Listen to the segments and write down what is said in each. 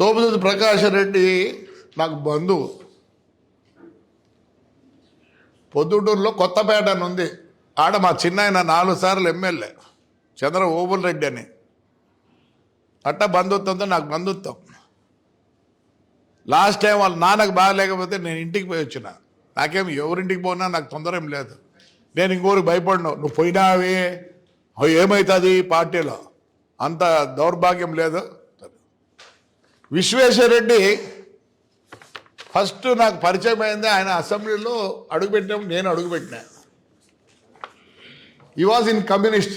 తోపుదుర్తి ప్రకాష్ రెడ్డి నాకు బంధువు. పొద్దుటూరులో కొత్తపేట అని ఉంది, ఆడ మా చిన్నాయన 4 సార్లు ఎమ్మెల్యే చంద్ర ఓబుల్ రెడ్డి అని. అట్ట బంధుత్వంతో నాకు బంధుత్వం. లాస్ట్ టైం వాళ్ళ నాన్నకు బాగలేకపోతే నేను ఇంటికి పోయి వచ్చిన. నాకేం ఎవరింటికి పోయినా నాకు తొందర ఏం లేదు. నేను ఇంకోరికి భయపడినావు, నువ్వు పోయినావే ఏమవుతుంది పార్టీలో, అంత దౌర్భాగ్యం లేదు. విశ్వేశ్వరరెడ్డి ఫస్ట్ నాకు పరిచయం అయింది, ఆయన అసెంబ్లీలో అడుగుపెట్టినప్పుడు నేను అడుగుపెట్టినా. ఈ వాజ్ ఇన్ కమ్యూనిస్ట్,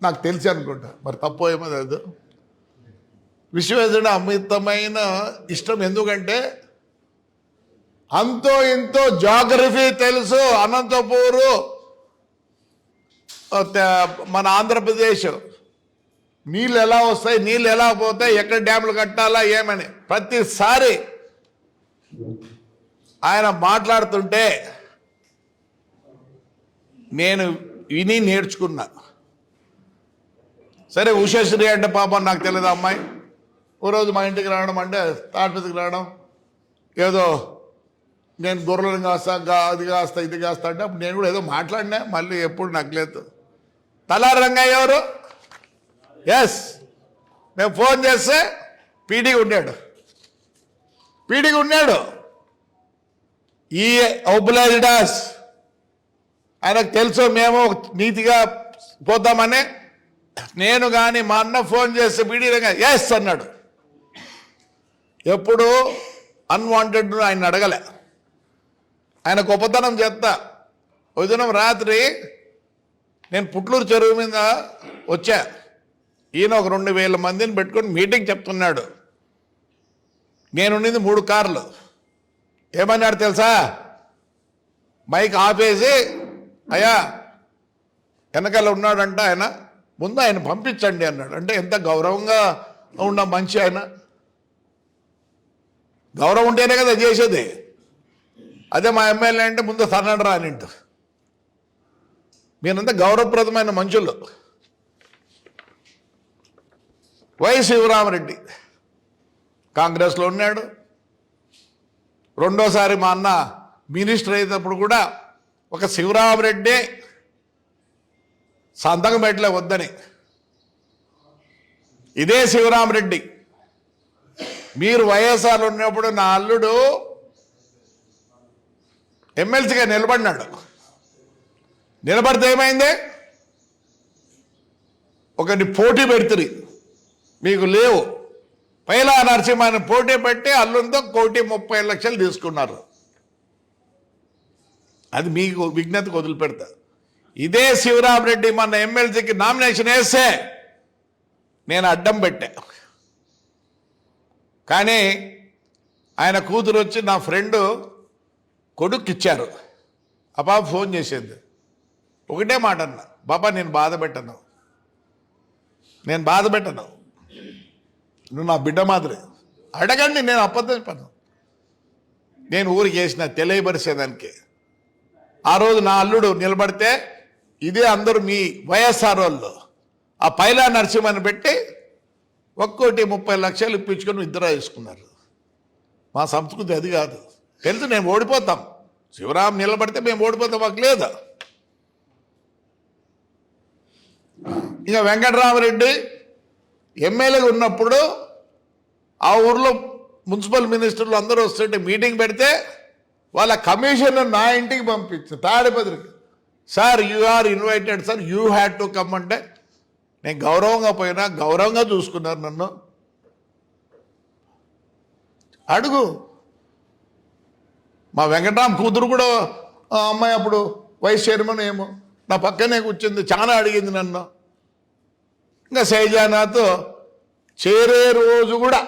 నాకు తెలిసి అనుకుంటా, మరి తప్పు ఏమో లేదు. విశ్వేశ్వరుడు అమితమైన ఇష్టం, ఎందుకంటే అంతో ఇంతో జాగ్రఫీ తెలుసు. అనంతపూరు మన ఆంధ్రప్రదేశ్ నీళ్ళు ఎలా వస్తాయి, నీళ్ళు ఎలా పోతాయి, ఎక్కడ డ్యాములు కట్టాలా ఏమని ప్రతిసారి ఆయన మాట్లాడుతుంటే నేను విని నేర్చుకున్నా. సరే ఉషశ్రీ అంటే పాపం నాకు తెలియదు అమ్మాయి, ఓ రోజు మా ఇంటికి రావడం అంటే తాటిపతికి రావడం, ఏదో నేను గొర్రెలను కాస్తా అది కాస్తా ఇది కాస్తా అంటే అప్పుడు నేను కూడా ఏదో మాట్లాడినా. మళ్ళీ ఎప్పుడు నాకు లేదు. తలారి రంగయ్య ఎవరు? ఎస్, మేము ఫోన్ చేస్తే పీడీగా ఉన్నాడు. ఈ ఒబ్లైజ్డాస్ ఆయనకు తెలుసు మేము నీతిగా పోతామని. నేను కానీ మా అన్న ఫోన్ చేస్తే పీడీ రంగయ్య ఎస్ అన్నాడు. ఎప్పుడు అన్వాంటెడ్ ఆయన అడగలే. ఆయన గొప్పతనం చేస్తా. ఉదయం రాత్రి నేను పుట్లూరు చెరువు మీద వచ్చా. ఈయన ఒక 2000 మందిని పెట్టుకొని మీటింగ్ చెప్తున్నాడు. నేనుండింది 3 కార్లు. ఏమన్నాడు తెలుసా? మైక్ ఆపేసి, అయ్యా వెనకాల ఉన్నాడంట ఆయన, ముందు ఆయన పంపించండి అన్నాడు. అంటే ఎంత గౌరవంగా ఉన్న మనిషి ఆయన. గౌరవం ఉంటేనే కదా చేసేది. అదే మా ఎమ్మెల్యే అంటే ముందు తన్నడు రానింటు. మీరంతా గౌరవప్రదమైన మనుషులు. వై శివరామరెడ్డి కాంగ్రెస్లో ఉన్నాడు. రెండోసారి మా అన్న మినిస్టర్ అయినప్పుడు కూడా ఒక శివరామరెడ్డి సంతకం పెట్టలే వద్దని. ఇదే శివరామరెడ్డి మీరు వైఎస్ఆర్ ఉన్నప్పుడు నా అల్లుడు ఎమ్మెల్సీగా నిలబడినాడు. నిలబడితే ఏమైంది? ఒకటి పోటీ పెడుతుంది, మీకు లేవు. పైలా నరసింహాన్ని పోటీ పెట్టి అల్లుంతో 1,30,00,000 తీసుకున్నారు. అది మీకు విజ్ఞతకు వదిలిపెడతా. ఇదే శివరామరెడ్డి మన ఎమ్మెల్సీకి నామినేషన్ వేస్తే నేను అడ్డం పెట్టా. కానీ ఆయన కూతురు వచ్చి నా ఫ్రెండు కొడుకు ఇచ్చారు. ఆ పాప ఫోన్ చేసేది, ఒకటే మాట అన్న, బాబా నేను బాధ పెట్టను, నువ్వు నా బిడ్డ మాదిరి, అడగండి, నేను అబద్ధం చెప్పను. నేను ఊరికి వేసిన తెలియపరిచేదానికి. ఆ రోజు నా అల్లుడు నిలబడితే ఇదే అందరూ మీ వైఎస్ఆర్ వాళ్ళు ఆ పైలా నరసింహని పెట్టి 1,30,00,000 ఇప్పించుకొని ఇద్దరు వేసుకున్నారు. మా సంస్కృతి అది కాదు. తెలుసు నేను ఓడిపోతాం, శివరాం నిలబడితే మేము ఓడిపోతాం, మాకు లేదా. ఇక వెంకటరామరెడ్డి ఎమ్మెల్యేగా ఉన్నప్పుడు ఆ ఊర్లో మున్సిపల్ మినిస్టర్లు అందరూ వస్తుంటే మీటింగ్ పెడితే వాళ్ళ కమిషన్ నా ఇంటికి పంపించారు తాడిపత్రికి. Sir you are invited sir, you had to come అంటే నేను గౌరవంగా పోయినా, గౌరవంగా చూసుకున్నారు నన్ను. అడుగు. మా వెంకటరామ్ కూతురు కూడా అమ్మాయి అప్పుడు వైస్ చైర్మన్ ఏమో నా పక్కనే కూర్చుంది, చాలా అడిగింది నన్ను. ఇంకా శైలజానాథ్ చేరే రోజు కూడా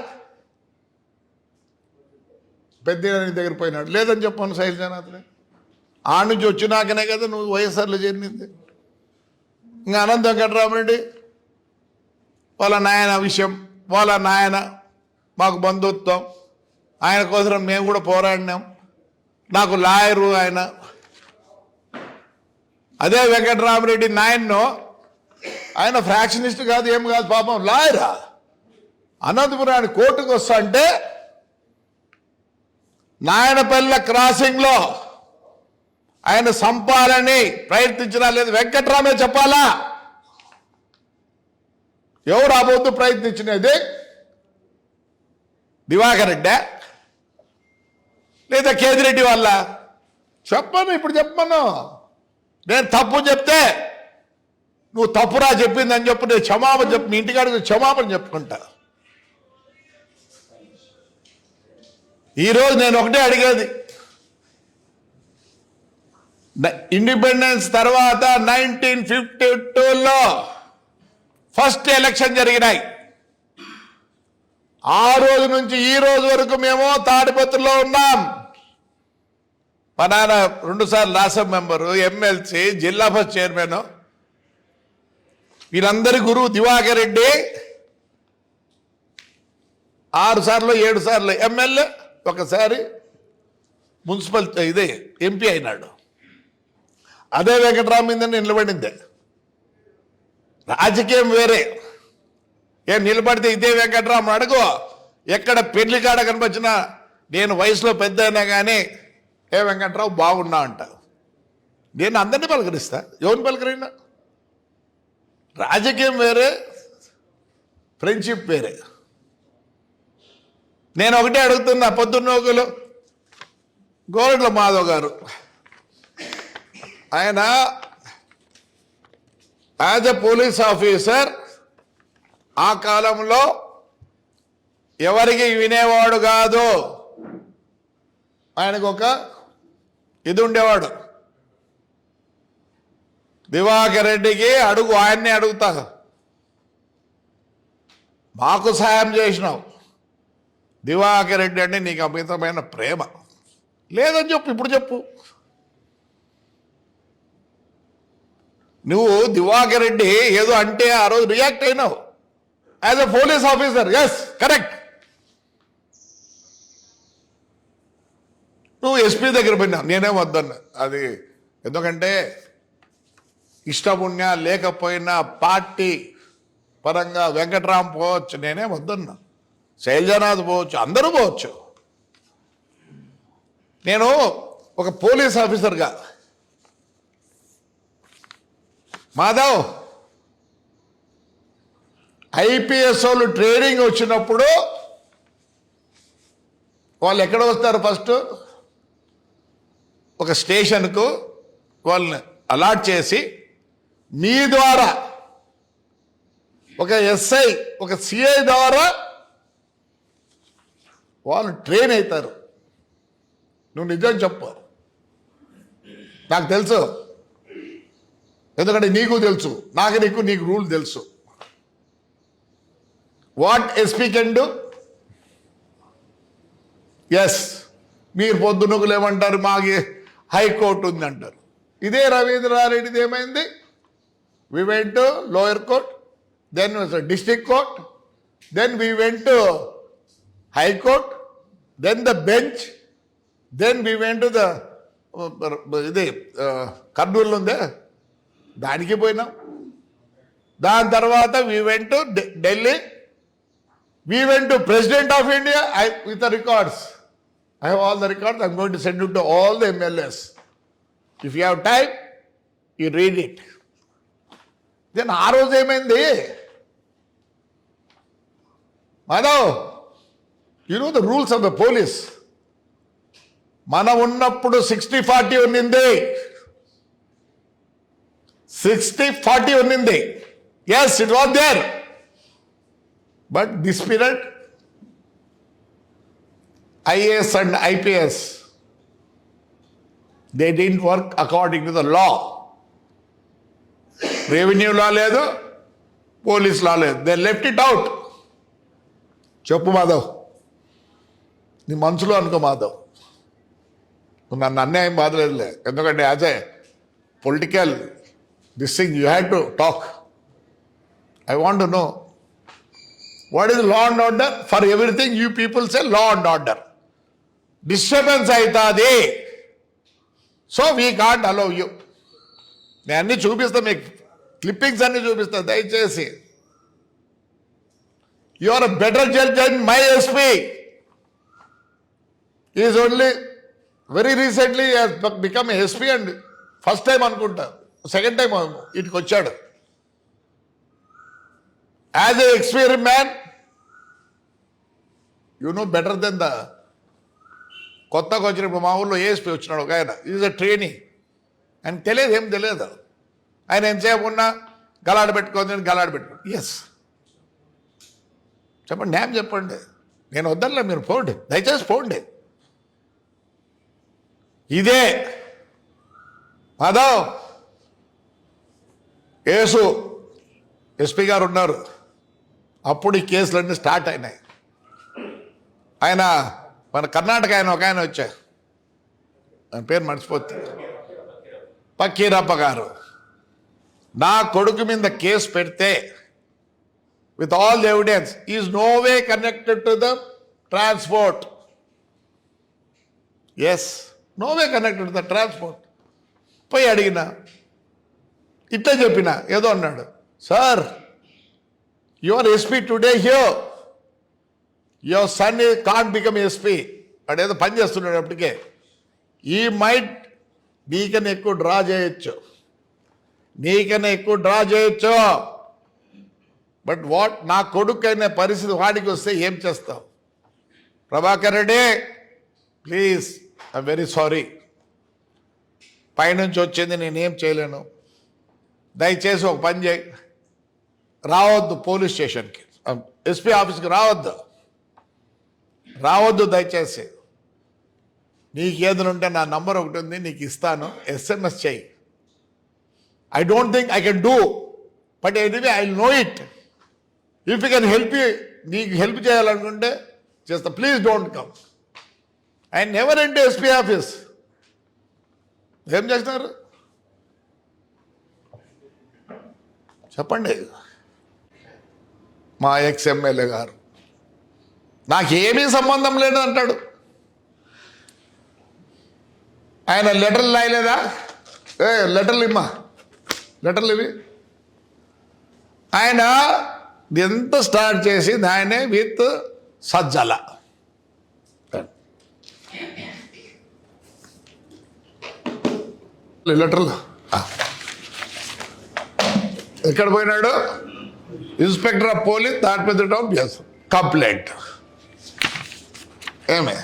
పెద్ద దగ్గర పోయినాడు. లేదని చెప్పాను శైలజానాథ్ని. ఆ నుంచి వచ్చినాకనే కదా నువ్వు వైఎస్ఆర్లో చేరింది. ఇంకా అనంత వెంకటరామరెడ్డి వాళ్ళ నాయన విషయం, వాళ్ళ నాయన మాకు బంధుత్వం, ఆయన కోసం మేము కూడా పోరాడినాం. నాకు లాయరు ఆయన. అదే వెంకటరామరెడ్డి నాయన్ను, ఆయన ఫ్రాక్షనిస్ట్ కాదు, ఏం కాదు, పాపం లాయరా. అనంతపురాన్ని కోర్టుకు వస్తా అంటే నాయనపల్లి క్రాసింగ్లో ఆయన సంపాలని ప్రయత్నించినా లేదు వెంకట్రామే చెప్పాలా? ఎవరు ఆబోతు ప్రయత్నించినది? దివాకర్ రెడ్డి లేదా కేదిరెడ్డి వల్ల? చెప్పను, ఇప్పుడు చెప్పను. నేను తప్పు చెప్తే నువ్వు తప్పురా చెప్పిందని చెప్పు, నేను క్షమాపణ చెప్పు, మీ ఇంటికాడికి క్షమాపణ చెప్పుకుంటా. ఈరోజు నేను ఒకటే అడిగేది, ఇండిపెండెన్స్ తర్వాత 1952లో ఫస్ట్ ఎలక్షన్ జరిగినాయి. ఆ రోజు నుంచి ఈ రోజు వరకు మేము తాడిపత్రిలో ఉన్నాం. మా నాన్న 2 సార్లు రాజ్యసభ మెంబరు, ఎమ్మెల్సీ, జిల్లా పరిషత్ చైర్మన్. వీరందరి గురువు దివాకర్ రెడ్డి 6 సార్లు 7 సార్లు ఎమ్మెల్యే, ఒకసారి మున్సిపల్ ఇదే ఎంపీ అయినాడు. అదే వెంకట్రామ మీద నిలబడిందే. రాజకీయం వేరే. ఏం నిలబడితే ఇదే వెంకట్రామ అడుగు, ఎక్కడ పెళ్లి కాడ కనిపించినా నేను వయసులో పెద్ద అయినా కానీ ఏ వెంకట్రావు బాగున్నా అంట. నేను అందరినీ పలకరిస్తా, ఎవరిని పలకరైనా. రాజకీయం వేరే, ఫ్రెండ్షిప్ వేరే. నేను ఒకటే అడుగుతున్నా, పొద్దున్నోకులు గోరట్ల మాధవ్ గారు, ఆయన యాజ్ ఎ పోలీస్ ఆఫీసర్ ఆ కాలంలో ఎవరికి వినేవాడు కాదు. ఆయనకు ఒక ఇది ఉండేవాడు. దివాకర్ రెడ్డికి అడుగు, ఆయన్నే అడుగుతా, మాకు సాయం చేసినావు, దివాకర్ రెడ్డి అంటే నీకు అమితమైన ప్రేమ లేదని చెప్పు, ఇప్పుడు చెప్పు. నువ్వు దివాకర్ రెడ్డి ఏదో అంటే ఆ రోజు రియాక్ట్ అయినావు as a police officer. Yes, correct. నువ్వు ఎస్పీ దగ్గర పోయినావు, నేనే వద్దన్నా. అది ఎందుకంటే ఇష్టపుణ్య లేకపోయినా పార్టీ పరంగా వెంకట్రామ్ పోవచ్చు, నేనే వద్దన్నా. శైలజానాథ్ పోవచ్చు, అందరూ పోవచ్చు. నేను ఒక పోలీస్ ఆఫీసర్గా మాధవ్, ఐపీఎస్ వాళ్ళు ట్రైనింగ్ వచ్చినప్పుడు వాళ్ళు ఎక్కడ వస్తారు? ఫస్ట్ ఒక స్టేషన్కు వాళ్ళని అలాట్ చేసి మీ ద్వారా ఒక ఎస్ఐ, ఒక సిఐ ద్వారా వాళ్ళు ట్రైన్ అవుతారు. నువ్వు నిజం చెప్పు, నాకు తెలుసు. ఎందుకంటే నీకు తెలుసు, నీకు రూల్ తెలుసు. What SP can do? Yes, మీరు పొద్దునకులు ఏమంటారు, మాకు హైకోర్టు ఉంది అంటారు. ఇదే రవీంద్రారెడ్డిది ఏమైంది? We went to lower court, then district court, then we went to high court, then the bench, then we went to the ఇది కర్నూలు ఉందే దానికి పోయినాం. దాని తర్వాత we went to Delhi, we went to president of India with the records. I have all the records. I'm going to send it to all the MLAs. If you have time, you read it. Then ఆ రోజు ఏమైంది Madhav? You know the rules of the police. మనం ఉన్నప్పుడు 60-40 ఉన్నింది. 60-40 ఉన్నింది. Yes, it was there. But this period, IAS and IPS, they didn't work according to the law. Revenue law లేదు, police లా లేదు. They left it out. చెప్పు మాధవ్, నీ మనసులో అనుకో మాధవ్. నువ్వు నన్ను అన్యాయం బాధలేదులే, ఎందుకంటే as a political this thing you had to talk. I want to know what is law and order. For everything you people say law and order. Disturbance అవుతుంది, so we can't allow you. నేను అన్నీ చూపిస్తా, మీకు clippings అన్నీ చూపిస్తా. దయచేసి You are a better judge than my SP. He is only very recently has become a SP and first time అనుకుంటా second time ఇటుకు వచ్చాడు. As a experience man you know better then the కొత్తగా వచ్చినప్పుడు మా ఊళ్ళో ASP వచ్చినాడు ఒక ఆయన. Is a training. ఆయన తెలియదు, ఏం తెలియదు. ఆయన ఎంతసేపు ఉన్నా గలాడ పెట్టుకోండి. ఎస్ చెప్పండి, న్యాయం చెప్పండి. నేను వద్దనులే, మీరు పోండి, దయచేసి పోండి. ఇదే మాధవ్ యేసు ఎస్పీ గారు ఉన్నారు, అప్పుడు ఈ కేసులన్నీ స్టార్ట్ అయినాయి. ఆయన మన కర్ణాటక ఆయన ఒక ఆయన వచ్చారు, ఆయన పేరు మర్చిపోతే, పక్కీరప్ప గారు. నా కొడుకు మీద కేసు పెడితే with all the evidence, he is no way connected to the transport. Yes, no way connected to the transport. పోయి అడిగినా, ఇట్లా చెప్పినా, ఏదో అన్నాడు, sir your SP today here, your son can't become SP. వాడు ఏదో పని చేస్తున్నాడు అప్పటికే. ఈ మైట్ నీకన్నా ఎక్కువ డ్రా చేయొచ్చు, బట్ వాట్ నా కొడుకు అయిన పరిస్థితి వాడికి వస్తే ఏం చేస్తావు? Prabhakar Reddy please, I'm very sorry, పైనుంచి వచ్చింది నేనేం చేయలేను. దయచేసి ఒక పని చేయి, రావద్దు పోలీస్ స్టేషన్కి, ఎస్పీ ఆఫీస్కి రావద్దు దయచేసి. నీకు ఏదైనా ఉంటే నా నంబర్ ఒకటి ఉంది, నీకు ఇస్తాను, SMS చేయి. I don't think I can do, but anyway I know it. If you can help you, నీకు హెల్ప్ చేయాలనుకుంటే చేస్తా, please don't come. I never enter SP office. ఏం చేస్తున్నారు చెప్పండి? మా ఎమ్మెల్యే గారు నాకేమీ సంబంధం లేదు అంటాడు. ఆయన లెటర్లు రాయలేదా? లెటర్లు ఇవి. ఆయన ఎంత స్టార్ట్ చేసింది ఆయనే విత్ సజ్జల. లెటర్లు ఎక్కడ పోయినాడు? ఇన్స్పెక్టర్ ఆఫ్ పోలీస్ దాటిపెద్ద కంప్లైంట్. ఏమే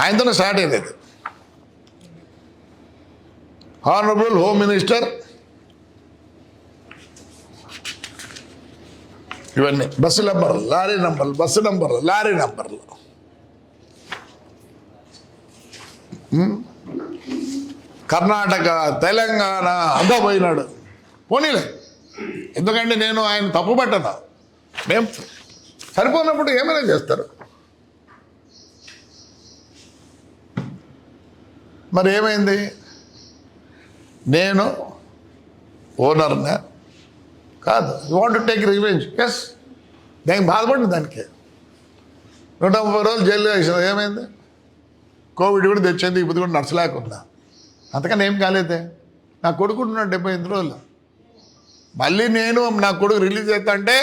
ఆయనతోనే స్టార్ట్ అయ్యేది. హానరబుల్ హోమ్ మినిస్టర్, ఇవన్నీ బస్సు నంబర్లు, లారీ నంబర్లు. కర్ణాటక, తెలంగాణ అంతా పోయినాడు. పోనీలే, ఎందుకంటే నేను ఆయన తప్పు పట్టను. మేము సరిపోయినప్పుడు ఏమైనా చేస్తారు. మరి ఏమైంది? నేను ఓనర్నా కాదు, you want to take revenge. Yes, నేను బాధపడిన దానికి 130 రోజులు జైల్లో వేసిన. ఏమైంది? కోవిడ్ కూడా తెచ్చింది, ఇప్పుడు కూడా నచ్చలేకున్నా. అంతకని ఏం కాలేదే. నా కొడుకుంటున్నాడు 78 రోజులు. మళ్ళీ నేను నా కొడుకు రిలీజ్ అవుతా అంటే,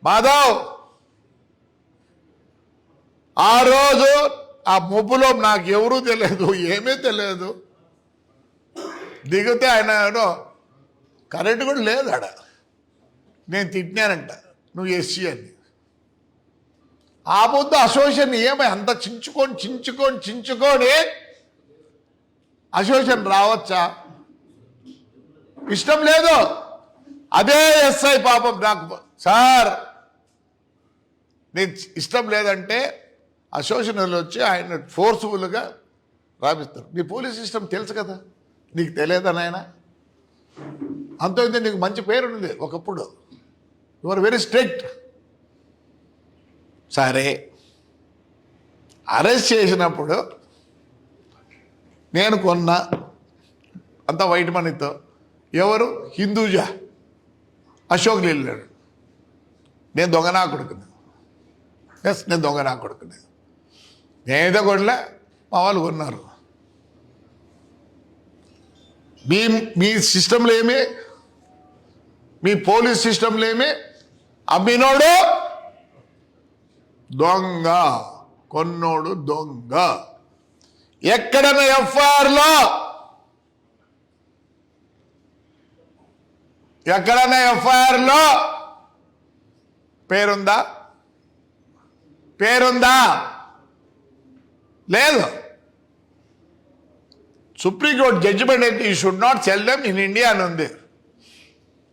మాధవ్ ఆ రోజు ఆ ముప్పులో నాకు ఎవరూ తెలియదు, ఏమీ తెలియదు. దిగితే ఆయన కరెంటు కూడా లేదు ఆడ. నేను తిట్టినానంట, నువ్వు ఎస్సీ అని. ఆ పొద్దు అసోసియేషన్ ఏమై అంత చించుకొని అసోసియేషన్ రావచ్చా? ఇష్టం లేదు. అదే ఎస్ఐ పాపం నాకు, సార్ నేను ఇష్టం లేదంటే అసోసియేషన్ వచ్చి ఆయన ఫోర్స్ఫుల్గా రాపిస్తారు. నీ పోలీస్ సిస్టమ్ తెలుసు కదా, నీకు తెలియదా నాయన? అంతే, నీకు మంచి పేరు ఉంది ఒకప్పుడు. You are very strict. సరే, అరెస్ట్ చేసినప్పుడు నేను కొన్నా అంత వైట్ మనీతో. ఎవరు? హిందూజా అశోక్ వెళ్ళాడు. నేను దొంగనా కొడుకుని. ఎస్, నేను దొంగనా కొడుకుని. నేనైతే కొనలే, మా వాళ్ళు కొన్నారు. మీ సిస్టంలో ఏమి, మీ పోలీస్ సిస్టంలో ఏమి, అమ్మినోడు దొంగ, కొన్నోడు దొంగ. ఎక్కడైనా ఎఫ్ఐఆర్లో పేరుందా? లేదు. సుప్రీంకోర్టు జడ్జిమెంట్ అయితే you should not sell them in India అని ఉంది.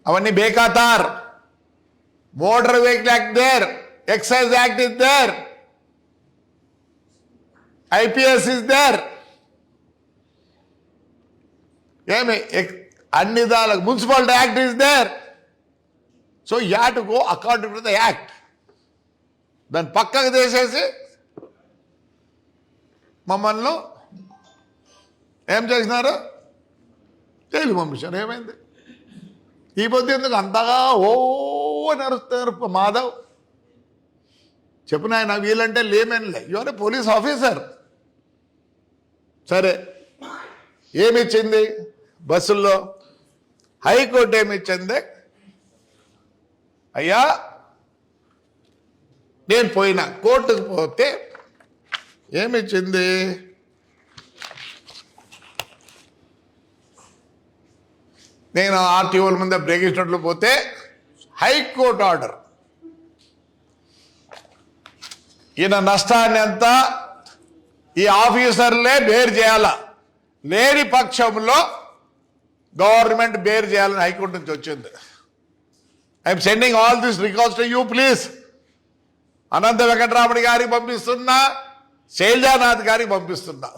అవన్నీ బేఖాతార్. Motor vehicle act there, excise act is there, IPS is there. ఏమి అన్ని దానికి municipality act is there. So you have to go according to the act. దాన్ని పక్కకు తీసేసి మమ్మల్ని ఏం చేసినారు? జైలు పంపించారు. ఏమైంది? ఈ పొద్దు ఎందుకు అంతగా నరుస్తున్నారు? మాధవ్ చెప్పు నాయన, వీళ్ళంటే లేమెన్లే. Your a police officer. సరే, ఏమిచ్చింది బస్సుల్లో? హైకోర్టు ఏమిచ్చింది? అయ్యా, నేను పోయినా కోర్టుకు పోతే ఏమిచ్చింది? నేను ఆర్టీఓల ముందు బ్రేక్ ఇచ్చినట్లు పోతే హైకోర్టు ఆర్డర్, ఈయన నష్టాన్ని ఎంత ఈ ఆఫీసర్లే బేర్ చేయాల, లేని పక్షంలో గవర్నమెంట్ బేర్ చేయాలని హైకోర్టు నుంచి వచ్చింది. I'm sending all this records to you please. Anantha Venkataramani గారికి పంపిస్తున్నా, శైలజానాథ్ గారికి పంపిస్తున్నా.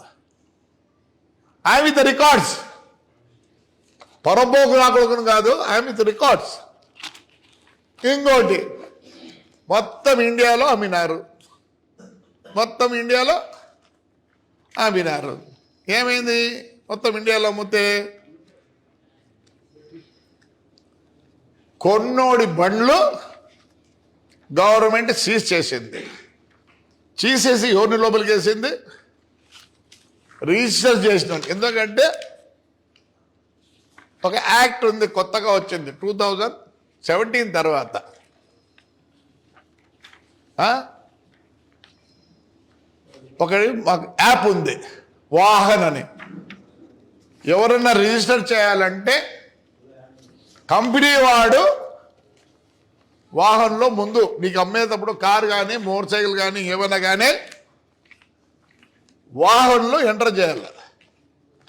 I'm with records. పొరపోకు రాకూడదు కాదు, ఐఎమ్ విత్ రికార్డ్స్. ఇంకోటి, మొత్తం ఇండియాలో అమ్మినారు. ఏమైంది? మొత్తం ఇండియాలో అమ్మితే కొన్నోడి బండ్లు గవర్నమెంట్ సీజ్ చేసింది. చేసేసి ఎవరిని లోపలికి వేసింది? రిజిస్టర్ చేసినాడు. ఎందుకంటే ఒక యాక్ట్ ఉంది, కొత్తగా వచ్చింది 2017 తర్వాత. ఒక యాప్ ఉంది, వాహన్ అని. ఎవరన్నా రిజిస్టర్ చేయాలంటే కంపెనీ వాడు వాహనంలో ముందు నీకు అమ్మేటప్పుడు కారు కానీ మోటార్ సైకిల్ కానీ ఏమైనా కానీ వాహనంలో ఎంటర్ చేయాలి.